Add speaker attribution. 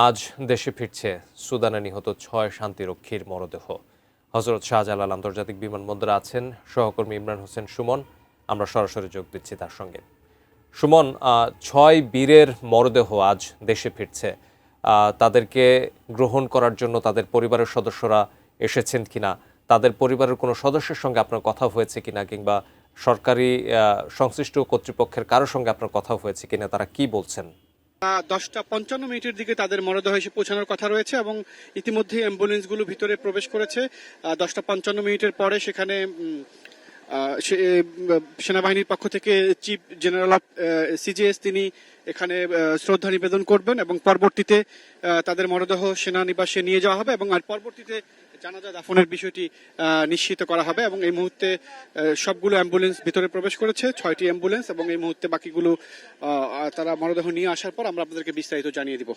Speaker 1: আজ দেশে ফিরছে সুদানে নিহত ৬ শান্তিরক্ষীর মরদেহ। হজরত শাহজালাল আন্তর্জাতিক বিমানবন্দরে আছেন সহকর্মী ইমরান হোসেন সুমন। আমরা সরাসরি যোগ দিচ্ছি তার সঙ্গে। সুমন, ৬ বীরের মরদেহ আজ দেশে ফিরছে। তাদেরকে গ্রহণ করার জন্য তাদের পরিবারের সদস্যরা এসেছেন কিনা, তাদের পরিবারের কোনো সদস্যের সঙ্গে আপনার কথা হয়েছে কিনা, কিংবা সরকারি সংশ্লিষ্ট কর্তৃপক্ষের কারোর সঙ্গে আপনার কথা হয়েছে কিনা, তারা কি বলছেন?
Speaker 2: 10:55 দিকে তাদের মরদেহ এসে পৌঁছানোর কথা রয়েছে এবং ইতিমধ্যে অ্যাম্বুলেন্সগুলো ভিতরে প্রবেশ করেছে। 10:55 পরে সেখানে সেনাবাহিনীর পক্ষ থেকে চিফ জেনারেল অফ সিজিএস তিনি এখানে শ্রদ্ধা নিবেদন করবেন এবং পরবর্তীতে তাদের মরদেহ সেনানিবাসে নিয়ে যাওয়া হবে এবং আর পরবর্তীতে জানাজা দাফনের বিষয়টি নিশ্চিত করা হবে। এবং এই মুহূর্তে সবগুলো অ্যাম্বুলেন্স ভিতরে প্রবেশ করেছে, 6টি অ্যাম্বুলেন্স, এবং এই মুহূর্তে বাকিগুলো তারা মরদেহ নিয়ে আসার পর আমরা আপনাদেরকে বিস্তারিত জানিয়ে দিব।